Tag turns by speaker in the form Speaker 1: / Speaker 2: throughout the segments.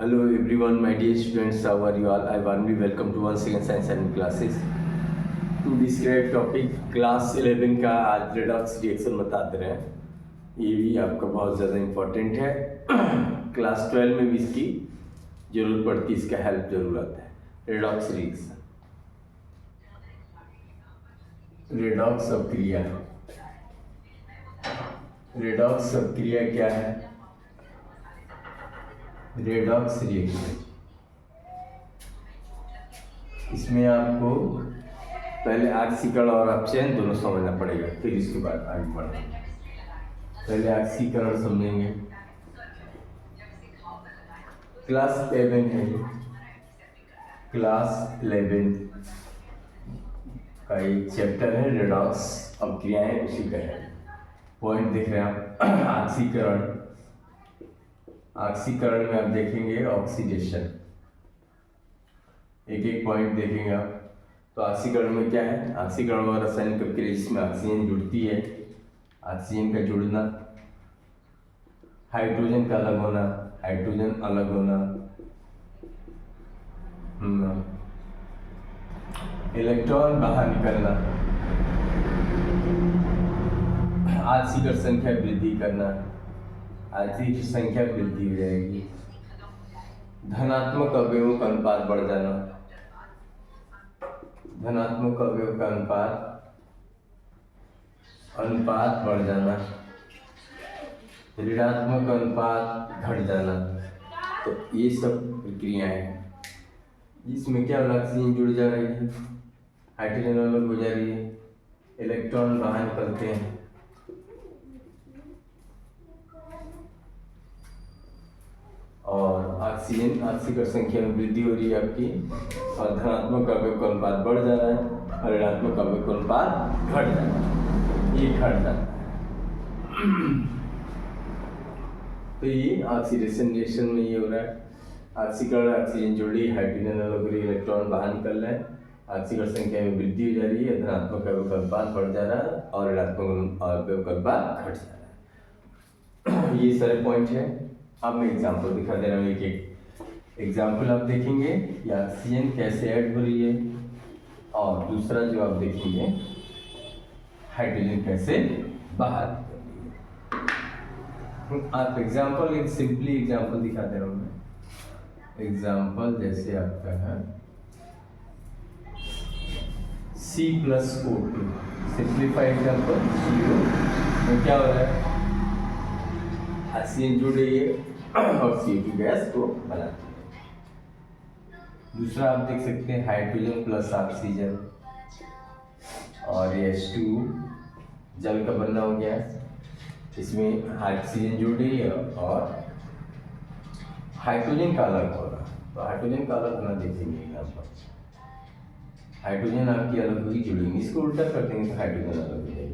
Speaker 1: Hello everyone, my dear students, how are you all? I warmly welcome to once again Science and Classes. To describe topic class 11 का आज redox reaction बताते रहे हैं। ये भी आपका बहुत ज़्यादा इम्पोर्टेंट है। क्लास 12 में भी इसकी ज़रूरत पड़ती है, इसका हेल्प ज़रूरत है। रेडॉक्स रिएक्शन, रेडॉक्स अपक्रिया। रेडॉक्स अपक्रिया क्या है? रेडॉक्स रिएक्शन, इसमें आपको पहले ऑक्सीकरण और अपचयन दोनों समझना पड़ेगा, फिर इसके बाद आगे बढ़ेंगे। पहले ऑक्सीकरण समझेंगे। क्लास 11 है, क्लास 11 का एक चैप्टर है रेडॉक्स अपक्रियाएं, उसी का है। पॉइंट देख रहे हैं आप। ऑक्सीकरण, ऑक्सीकरण में आप देखेंगे ऑक्सीडेशन, एक एक पॉइंट देखेंगे आप। तो ऑक्सीकरण में क्या है? ऑक्सीकरण और रासायनिक प्रक्रिया जिसमें ऑक्सीजन जुड़ती है, ऑक्सीजन का जुड़ना, हाइड्रोजन का अलग होना, हाइड्रोजन अलग होना, इलेक्ट्रॉन बाहर निकलना, ऑक्सीकरण संख्या वृद्धि करना, ऑक्सीकरण संख्या वृद्धि हो जाएगी, धनात्मक अवयवों का अनुपात बढ़ जाना, धनात्मक अवयव का अनुपात बढ़ जाना, ऋणात्मक अनुपात घट जाना। तो ये सब प्रक्रियाएं हैं जिसमें क्या ऑक्सीजन जुड़ जा रही है, हाइड्रोजन अलग हो जा रही है, इलेक्ट्रॉन बाहर निकलते हैं, और ऑक्सीकरण संख्या में वृद्धि हो रही है आपकी, और धनात्मक अवयव का अनुपात बढ़ जा रहा है और ऋणात्मक अवयव का अनुपात घट जा रहा है, ये घट जाता है। तो ये ऑक्सीडेशन रिएक्शन में ये हो रहा है। ऑक्सीकरण, ऑक्सीजन जुड़ रही है, हाइड्रोजन अलग हो रही है, इलेक्ट्रॉन बाहर निकल रहा है, ऑक्सीकरण संख्या में वृद्धि हो जा रही है, धनात्मक अवयव का अनुपात बढ़ जा रहा है और ऋणात्मक अवयव का अनुपात घट जा रहा है। ये सारे पॉइंट है। अब मैं एग्जाम्पल दिखा दे रहा हूँ, एक एक एग्जाम्पल आप देखेंगे कि ऑक्सीजन कैसे ऐड हो रही है, और दूसरा जो आप देखेंगे हाइड्रोजन कैसे बाहर निकल रही है। आप एग्जाम्पल, एक सिंपली एग्जाम्पल दिखा दे रहा हूँ मैं। एग्जाम्पल जैसे आपका है C+O2, सिंप्लीफाई एग्जाम्पल। CO क्या हो रहा है? ऑक्सीजन जुड़ रही है और CO2 गैस को बनाती है। दूसरा आप देख सकते हैं हाइड्रोजन प्लस ऑक्सीजन, और H2 जल का बनना हो गया, इसमें ऑक्सीजन जुड़ रही है और हाइड्रोजन का अलग हो रहा है। तो हाइड्रोजन का अलग होना देखेंगे यहाँ पर, हाइड्रोजन आपकी अलग हुई जुड़ेंगी, इसको उल्टा कर देंगे तो हाइड्रोजन अलग हो जाएगी।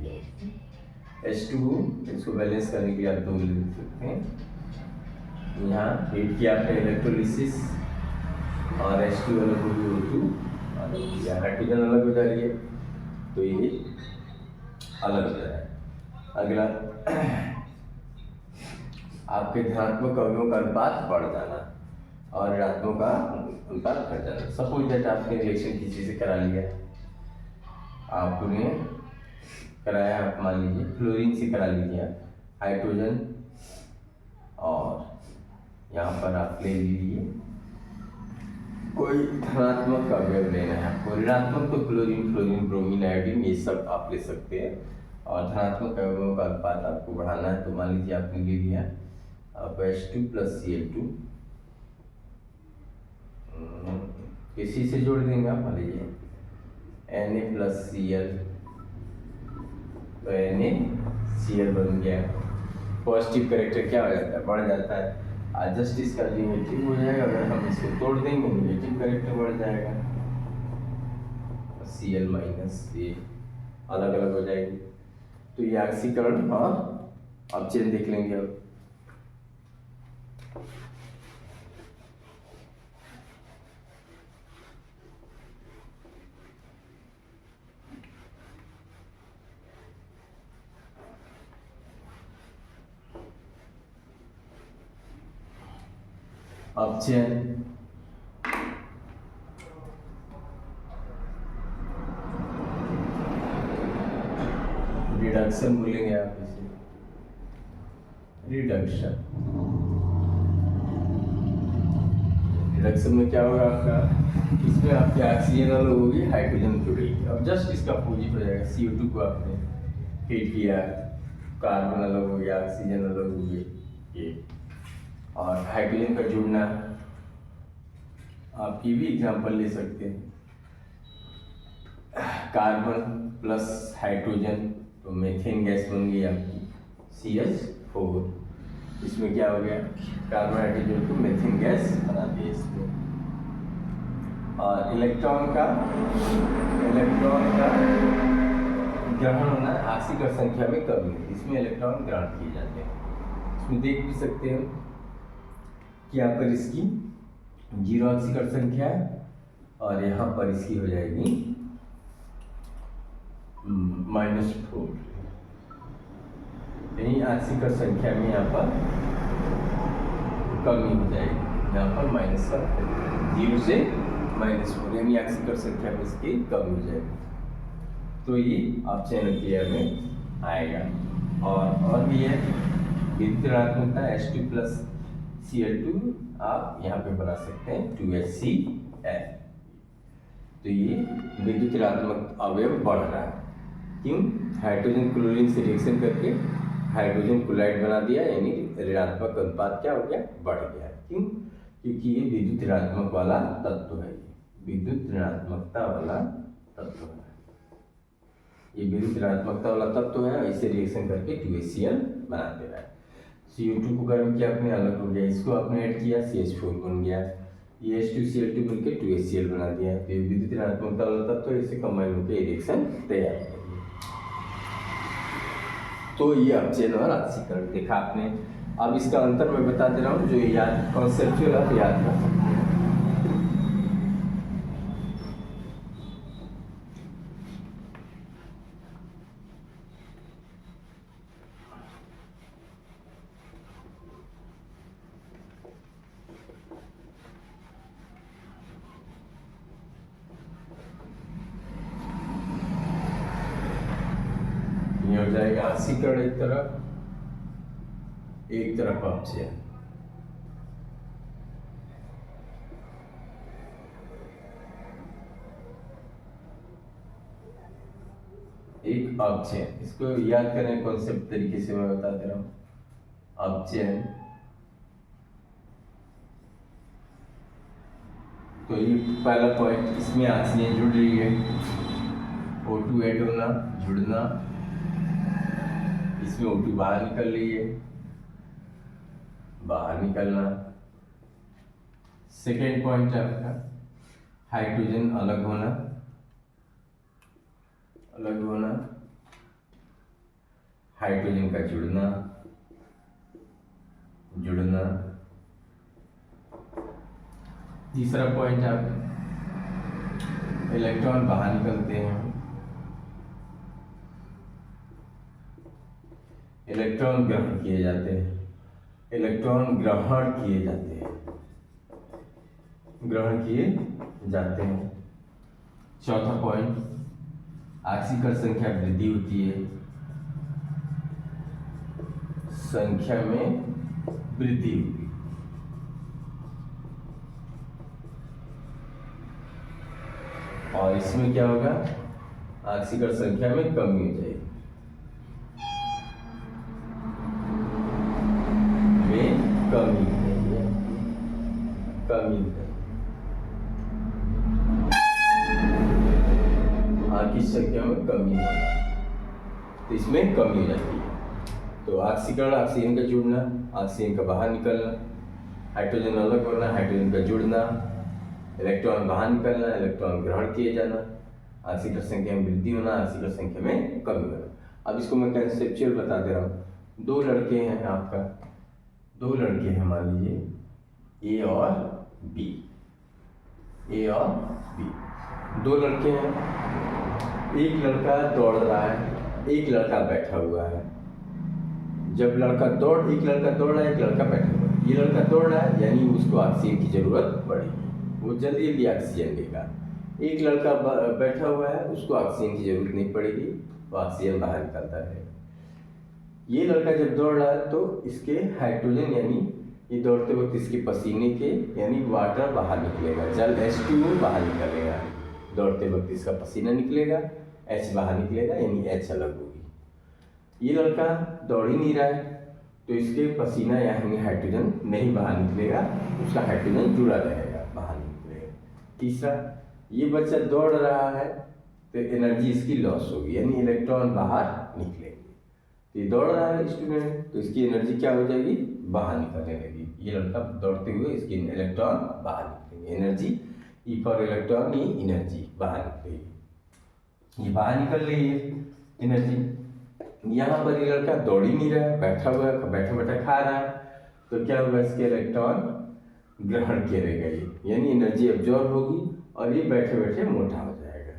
Speaker 1: H2 इसको बैलेंस करने के लिए आप दो लिख सकते हैं। यहाँ हीट किया आपने इलेक्ट्रोलिसिस, और H2 अलग होगी, O2 अलग हो गया, हाइड्रोजन अलग हो जा रही है, तो ये अलग हो जा रहा है। अगला आपके धनात्मक अवयवों का अनुपात बढ़ जाना और ऋणात्मक का अनुपात घट जाना। सपोज दैट आपने रिएक्शन किसी से करा लिया, आपने कराया, आप मान लीजिए फ्लोरीन से करा लीजिए हाइड्रोजन, और यहाँ पर आप ले लीजिए कोई धनात्मक अवयव लेना है आपको, ऋणात्मक तो क्लोरीन, फ्लोरीन, ब्रोमीन, आयोडीन, ये सब आप ले सकते हैं, और धनात्मक अवयवों का अनुपात आपको बढ़ाना है। तो मान लीजिए आपने ले लिया आप H2 प्लस Cl2, किसी से जोड़ देंगे आप, मान लीजिए Na प्लस Cl, तो NaCl बन गया। पॉजिटिव करेक्टर क्या हो जाता है? बढ़ जाता है। जस्ट इसका नेगेटिव हो जाएगा, अगर हम इसको तोड़ देंगे नेगेटिव करेक्टर बढ़ जाएगा, Cl माइनस ये अलग अलग हो जाएगी। तो ये ऑक्सीकरण और अपचयन देख लेंगे अब। अपचयन, रिडक्शन बोलेंगे आप इसे, रिडक्शन। रिडक्शन में क्या होगा आपका, इसमें आपके ऑक्सीजन अलग होगी, हाइड्रोजन जुड़ेगी। अब जस्ट इसका अपोजिट हो जाएगा, CO2 को आपने हीट किया, कार्बन अलग हो गया, ऑक्सीजन अलग हो गई, ये और हाइड्रोजन का जुड़ना। आप ये भी एग्जांपल ले सकते हैं, कार्बन प्लस हाइड्रोजन तो मीथेन गैस बन गई आपकी CH4। इसमें क्या हो गया, कार्बन हाइड्रोजन को मीथेन गैस बना दिया इसमें। और इलेक्ट्रॉन का ग्रहण होना, आक्सीकर संख्या में कमी, इसमें इलेक्ट्रॉन ग्रहण किए जाते हैं। इसमें देख भी सकते हैं कि यहाँ पर इसकी 0 आक्सीकर संख्या है और यहाँ पर इसकी हो जाएगी -4, यानी आक्सीकर संख्या में यहाँ पर कमी हो जाएगी। यहाँ पर -0 से -4, यानी आक्सीकर संख्या में इसकी कमी हो जाएगी। तो ये अपचयन क्रिया में आएगा। और भी है विद्युत ऋणात्मकता, H2 + Cl2 आप यहाँ पे बना सकते हैं 2HCl। तो ये विद्युत ऋणात्मक अवयव बढ़ रहा है, क्यों, हाइड्रोजन क्लोरीन से रिएक्शन करके हाइड्रोजन क्लोराइड बना दिया, यानी ऋणात्मक अनुपात क्या हो गया, बढ़ गया। क्यों, क्योंकि ये विद्युत ऋणात्मक वाला तत्व है, विद्युत ऋणात्मकता वाला तत्व है, ये विद्युत ऋणात्मकता वाला तत्व है, इसे रिएक्शन करके 2HCl बना दे रहा है। CO2 को गर्म किया आपने, अलग हो गया, इसको आपने ऐड किया, CH4 बन गया, ये H2Cl2 मिलकर 2HCl बना दिया। तो ये विद्युत ऋणात्मकता वाला तत्व है, इसे कंबाइन होकर रिएक्शन तैयार है। तो ये अपचयन और ऑक्सीकरण देखा आपने। अब इसका अंतर मैं बता दे रहा हूँ, जो याद कॉन्सेप्चुअल आप याद कर सकते हैं। ये हो जाएगा ऑक्सीकरण एक तरफ अपचयन। एक अपचयन, इसको याद करें कॉन्सेप्ट तरीके से मैं बता दे रहा हूँ। अपचयन, तो ये पहला पॉइंट, इसमें ऑक्सीजन जुड़ रही है, O2 ऐड होना, जुड़ना, इसमें O2 बाहर निकल रही है, बाहर निकलना। सेकेंड पॉइंट है आपका हाइड्रोजन अलग होना, अलग होना, हाइड्रोजन का जुड़ना, जुड़ना। तीसरा पॉइंट है इलेक्ट्रॉन बाहर निकलते हैं, इलेक्ट्रॉन ग्रहण किए जाते हैं, इलेक्ट्रॉन ग्रहण किए जाते हैं, ग्रहण किए जाते हैं। चौथा पॉइंट, ऑक्सीकरण संख्या वृद्धि होती है, संख्या में वृद्धि होती है। और इसमें क्या होगा, ऑक्सीकरण संख्या में कमी हो जाएगी, कमी की संख्या में कमी होना, तो इसमें कमी हो जाती है। तो ऑक्सीकरण, ऑक्सीजन का जुड़ना, ऑक्सीजन का बाहर निकलना, हाइड्रोजन अलग होना, हाइड्रोजन का जुड़ना, इलेक्ट्रॉन बाहर निकलना, इलेक्ट्रॉन ग्रहण किए जाना, ऑक्सीकरण संख्या में वृद्धि होना, ऑक्सीकरण संख्या में कमी होना। अब इसको मैं कंसेप्चुअल बता दे रहा हूँ। दो लड़के हैं आपका, दो लड़के हैं मान लीजिए A और B, A और B, दो लड़के हैं। एक लड़का दौड़ रहा है, एक लड़का बैठा हुआ है। जब एक लड़का दौड़ रहा है, एक लड़का बैठा हुआ है। ये लड़का दौड़ रहा है यानी उसको ऑक्सीजन की जरूरत पड़ेगी, वो जल्दी जल्दी ऑक्सीजन लेगा। एक लड़का बैठा हुआ है, उसको ऑक्सीजन की जरूरत नहीं पड़ेगी, वो ऑक्सीजन बाहर निकलता रहेगा। ये लड़का जब दौड़ रहा है तो इसके हाइड्रोजन यानी ये दौड़ते वक्त इसके पसीने के यानी वाटर बाहर निकलेगा, जल H2O बाहर निकलेगा। दौड़ते वक्त इसका पसीना निकलेगा, H बाहर निकलेगा यानी H अलग होगी। ये लड़का दौड़ ही नहीं रहा है तो इसके पसीना यानी हाइड्रोजन नहीं बाहर निकलेगा, उसका हाइड्रोजन जुड़ा रहेगा, बाहर निकलेगा। तीसरा, ये बच्चा दौड़ रहा है तो एनर्जी इसकी लॉस होगी यानी इलेक्ट्रॉन बाहर निकलेंगे। तो ये दौड़ रहा है स्टूडेंट तो इसकी एनर्जी क्या हो जाएगी, बाहर निकलने लगी। ये लड़का दौड़ते हुए इसकी इलेक्ट्रॉन बाहर निकलेंगे, एनर्जी ई फॉर इलेक्ट्रॉन, ये एनर्जी बाहर निकलेगी। ये बाहर निकल रही है एनर्जी। यहाँ पर ये लड़का दौड़ ही नहीं रहा है, बैठा हुआ है, बैठा बैठा खा रहा है, तो क्या होगा, इसके इलेक्ट्रॉन ग्रहण करेगा यानी एनर्जी एब्जॉर्ब होगी और ये बैठे बैठे मोटा हो जाएगा,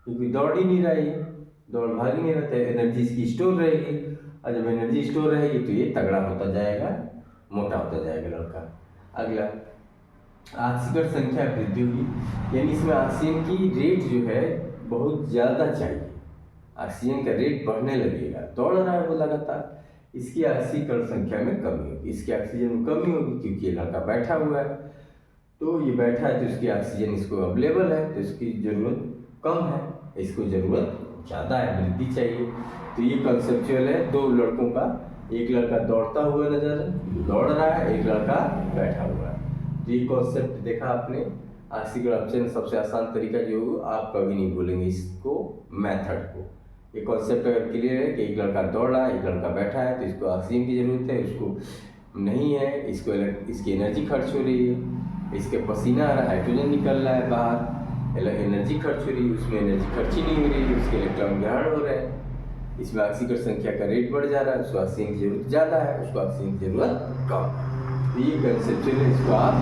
Speaker 1: क्योंकि दौड़ ही नहीं रहा है, दौड़ भाग ही नहीं रहता है, एनर्जी इसकी स्टोर रहेगी। और जब एनर्जी स्टोर रहेगी तो ये तगड़ा होता जाएगा, मोटा होता जाएगा लड़का। अगला, ऑक्सीकरण संख्या वृद्धि होगी यानी इसमें ऑक्सीजन की रेट जो है बहुत ज़्यादा चाहिए, ऑक्सीजन का रेट बढ़ने लगेगा। दौड़ रहा है वो लगातार, इसकी ऑक्सीकरण संख्या में कमी होगी, इसकी ऑक्सीजन में कमी होगी क्योंकि ये लड़का बैठा हुआ है। तो ये बैठा है तो इसकी ऑक्सीजन इसको अवेलेबल है तो इसकी ज़रूरत कम है, इसको ज़रूरत ज़्यादा है, वृद्धि चाहिए। तो ये कंसेप्चुअल है दो लड़कों का, एक लड़का दौड़ता हुआ नजर दौड़ रहा है, एक लड़का बैठा हुआ है। तो ये कॉन्सेप्ट देखा आपने, ऑक्सीकरण अपचयन सबसे आसान तरीका जो आप कभी नहीं भूलेंगे इसको, मेथड को। ये कॉन्सेप्ट अगर क्लियर है कि एक लड़का दौड़ रहा है, एक लड़का बैठा है, तो इसको ऑक्सीजन की जरूरत है, उसको नहीं है, इसको इसकी एनर्जी खर्च हो रही है, इसके पसीना आ रहा है, हाइड्रोजन निकल रहा है बाहर, एनर्जी खर्च हो रही है, उसमें एनर्जी खर्च ही नहीं हो रही है, उसके इलेक्ट्रॉन ग्रहण हो रहे हैं, इसमें ऑक्सीकरण संख्या का रेट बढ़ जा रहा है, उसको ऑक्सीजन की जरूरत ज़्यादा है, उसको ऑक्सीजन की जरूरत कम। तो ये कंसेप्चुअल है, इसको आप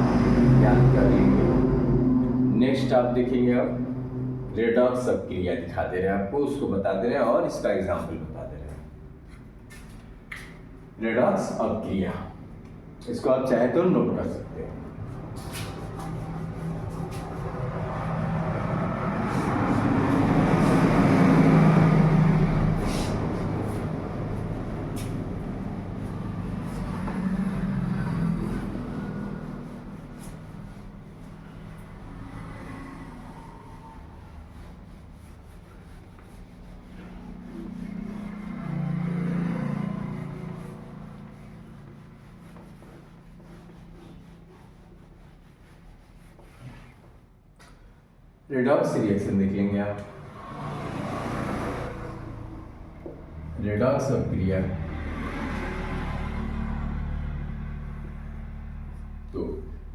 Speaker 1: याद कर लेंगे। नेक्स्ट आप देखेंगे, अब रेडॉक्स अपक्रिया दिखा दे रहे हैं आपको, उसको बता दे रहे हैं और इसका एग्जाम्पल बता दे रहे हैं। रेडॉक्स अपक्रिया, इसको आप चाहे तो नोट कर सकते हैं। रेडॉक्स रिएक्शन देख लेंगे आप। रेडॉक्स अपक्रिया, तो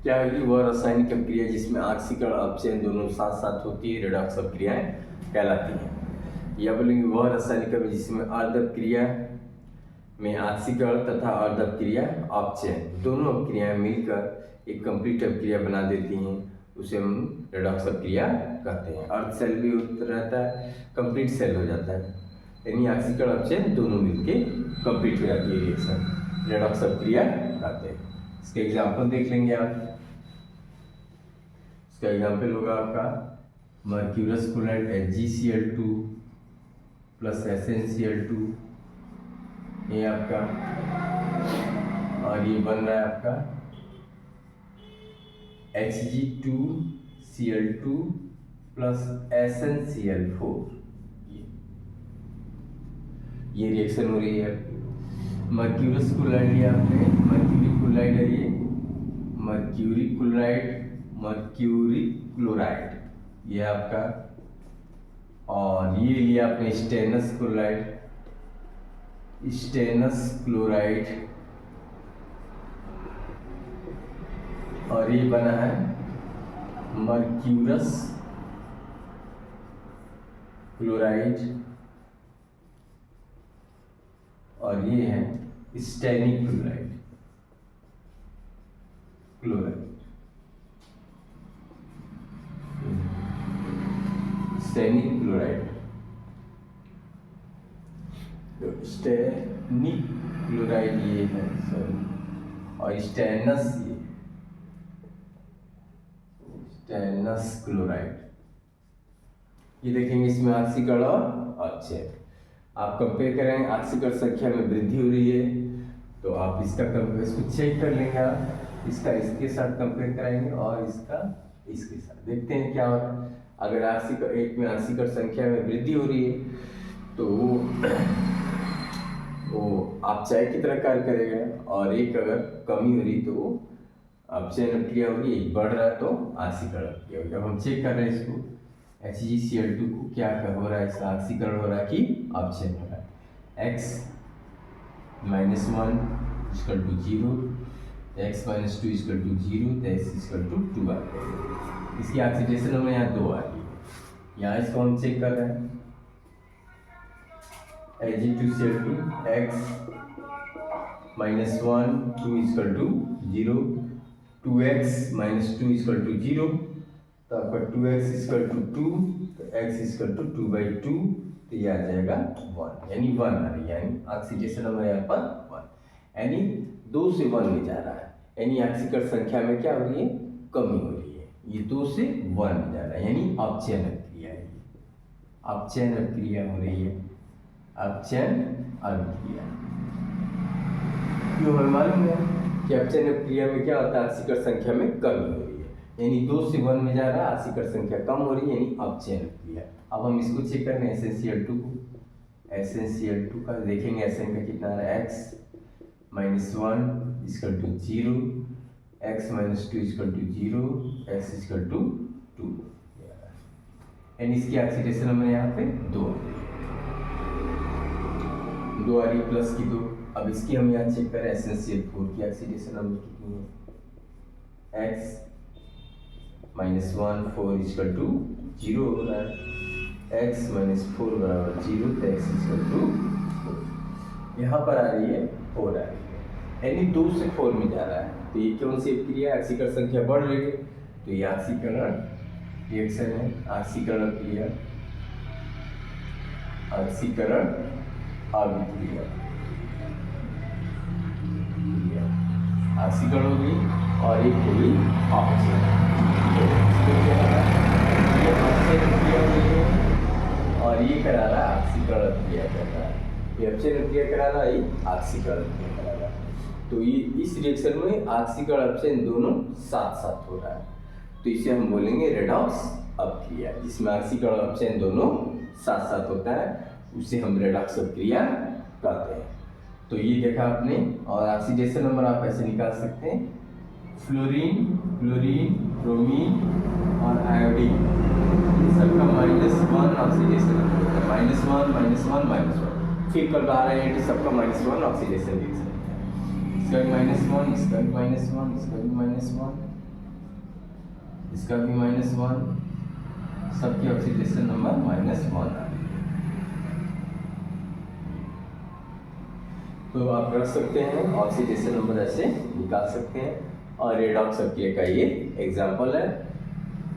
Speaker 1: क्या है, वह रासायनिक अपक्रिया जिसमें ऑक्सीकरण अपचयन दोनों साथ साथ होती है, रेडॉक्स अपक्रियाएं कहलाती हैं। या बोलेंगे वह रासायनिक अपक्रिया जिसमें अर्ध अपक्रिया में ऑक्सीकरण तथा अर्ध अपक्रिया अपचयन दोनों अपक्रियाएं मिलकर एक कंप्लीट अपक्रिया बना देती हैं, उसे हम रेडॉक्स अपक्रिया कहते हैं। अर्ध सेल भी रहता है, कंप्लीट सेल हो जाता है, यानी ऑक्सीकरण अपचयन दोनों मिलके कंप्लीट हो जाती है रिएक्शन, रेडॉक्स अपक्रिया कहते हैं। इसके एग्जाम्पल देख लेंगे आप। इसका एग्जाम्पल होगा आपका mercurous chloride HgCl2 plus SnCl2, ये आपका, और ये बन रहा है आपका Hg2Cl2 प्लस SnCl4, ये रिएक्शन हो रही है। मर्क्यूरस क्लोराइड लिया आपने, मर्क्यूरी क्लोराइड है ये, मर्क्यूरी क्लोराइड ये आपका, और ये लिया आपने स्टेनस क्लोराइड, और ये बना है मर्क्यूरस क्लोराइड, और ये है स्टेनिक क्लोराइड। स्टेनिक क्लोराइड, तो स्टेनिक क्लोराइड ये है, सॉरी, और स्टेनस ये स्टेनस क्लोराइड। ये देखेंगे इसमें ऑक्सीकरण और ऑक्सीजन। आप कंपेयर करें, ऑक्सीकरण संख्या में वृद्धि हो रही है तो आप इसको चेक कर लेंगे। आप इसका इसके साथ कंपेयर कराएंगे और इसका इसके साथ, देखते हैं क्या होता है। अगर एक में ऑक्सीकरण संख्या में वृद्धि हो रही है तो वो अपचय की तरह कार्य करेगा, और एक अगर कमी हो रही तो वो अपचयन क्रिया होगी, एक बढ़ रहा है तो ऑक्सीकरण क्रिया होगी। अब हम चेक कर रहे हैं इसको HgCl2 को क्या हो रहा है, इसका ऑक्सीकरण हो रहा है कि अपचयन हो रहा है। x - 1 = 0, x - 2 = 0, तो x = 2 आ गया। इसकी ऑक्सीडेशन नंबर यहाँ 2 आ रही है। यहाँ इसको हम चेक कर रहे हैं Ag2Cl2 x - 1 2 = 0, 2x - 2 = 0, तो आपका 2x = 2, तो x = 2/2, तो ये आ जाएगा 1, यानी 1 आ रही है, यानी ऑक्सीडेशन नंबर यहाँ पर 1, यानी 2 से 1 में जा रहा है, यानी ऑक्सीकरण संख्या में क्या हो रही है, कमी हो रही है। ये 2 से 1 में जा रहा है, यानी अपचयन क्रिया है, अपचयन क्रिया हो रही है, अपचयन क्रिया। क्यों हमें मालूम है कि अपचयन क्रिया में क्या होता है, ऑक्सीकरण संख्या में कमी हो रही है, यानी 2 से 1 में जा रहा है, ऑक्सीकरण संख्या कम हो रही है, यानी अपचयन क्रिया। अब हम इसको चेक कर रहे हैं SnCl2 को, SnCl2 का देखेंगे, Sn का कितना है, x - 1 = 0, x - 2 = 0, x = 2, यानी इसकी ऑक्सीडेशन नंबर यहाँ पे 2 आ रही है, प्लस की 2। अब इसकी हम यहाँ चेक करें SnCl4 की ऑक्सीडेशन नंबर कितनी है, x - 1 4 = 0 हो रहा है, x - 4 = 0, तो x = 4, यहाँ पर आ रही है 4 आ रही है, यानी 2 से 4 में जा रहा है। तो ये कौन सी क्रिया, ऑक्सीकरण संख्या बढ़ रही है, तो ये ऑक्सीकरण रिएक्शन है, ऑक्सीकरण क्रिया, ऑक्सीकरण अभिक्रिया, ऑक्सीकरण होगी और एक होगी अपचयन। और ये करा रहा है ऑक्सीकरण क्रिया कर रहा है, ये अपचयन क्रिया करा रहा है, ये ऑक्सीकरण क्रिया करा रहा है। तो ये इस रिएक्शन में ऑक्सीकरण अपचयन दोनों साथ साथ हो रहा है, तो इसे हम बोलेंगे रेडॉक्स अपक्रिया, जिसमें ऑक्सीकरण अपचयन दोनों साथ साथ होता है, उसे हम रेडॉक्स अपक्रिया कहते हैं। तो ये देखा आपने, और ऑक्सीडेशन नंबर आप ऐसे निकाल सकते हैं, फ्लोरीन, क्लोरीन, ब्रोमीन और आयोडीन, सबका -1 ऑक्सीडेशन नंबर होता है, -1 -1 -1, फिर कल आ रहे हैं कि सबका -1 ऑक्सीडेशन रिएक्शन, इसका भी -1, इसका भी -1, इसका भी -1, इसका भी -1, सबकी ऑक्सीडेशन नंबर -1 आ रही है। तो आप रख सकते हैं, ऑक्सीडेशन नंबर ऐसे निकाल सकते हैं, और रेडॉक्स अपक्रिया का ये एग्जाम्पल है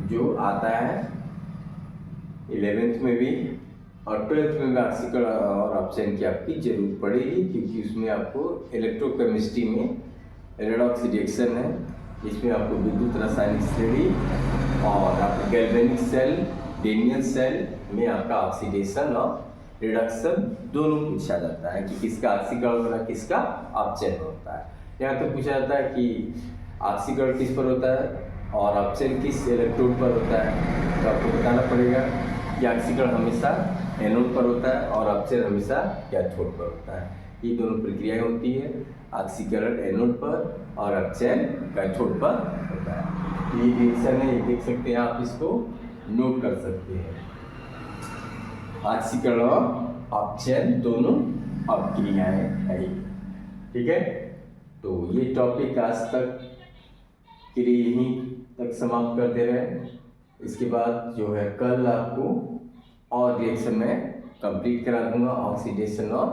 Speaker 1: जो आता है 11th में भी और 12th में भी ऑक्सीकरण और अपचयन की आपकी जरूरत पड़ेगी, क्योंकि उसमें आपको इलेक्ट्रोकेमिस्ट्री में रेडॉक्स रिएक्शन है, इसमें आपको विद्युत रासायनिक श्रेणी और आपके गैल्वेनिक सेल, डेनियल सेल में आपका ऑक्सीडेशन और रिडक्शन दोनों पूछा जाता है कि किसका ऑक्सीकरण हो रहा है, किसका अपचयन होता है। यहाँ तो पूछा जाता है कि ऑक्सीकरण किस पर होता है और अपचयन किस इलेक्ट्रोड पर होता है, तो आपको बताना पड़ेगा कि ऑक्सीकरण हमेशा एनोड पर होता है और अपचयन हमेशा कैथोड पर होता है। ये दोनों प्रक्रियाएं होती है, ऑक्सीकरण एनोड पर और अपचयन कैथोड पर होता है। ये रिएक्शन है, ये देख सकते हैं आप, इसको नोट कर सकते हैं, ऑक्सीकरण और अपचयन दोनों अपक्रियाएं है, ठीक है। तो ये टॉपिक आज तक के लिए यहीं तक समाप्त कर दे रहे हैं। इसके बाद जो है कल आपको और रिएक्शन में कंप्लीट करा दूंगा, ऑक्सीडेशन और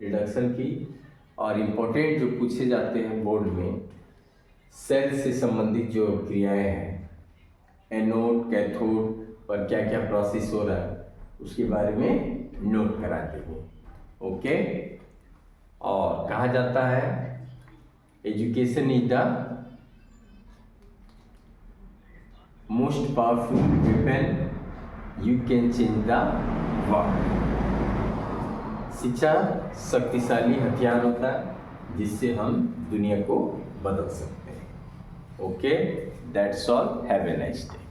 Speaker 1: रिडक्शन की, और इम्पोर्टेंट जो पूछे जाते हैं बोर्ड में सेल से संबंधित जो क्रियाएं हैं, एनोड कैथोड पर क्या क्या प्रोसेस हो रहा है उसके बारे में नोट कराते हैं। ओके। और कहा जाता है education is the most powerful weapon you can change the world. शिक्षा शक्तिशाली हथियार होता है जिससे हम दुनिया को बदल सकते हैं। Okay, that's all, have a nice day.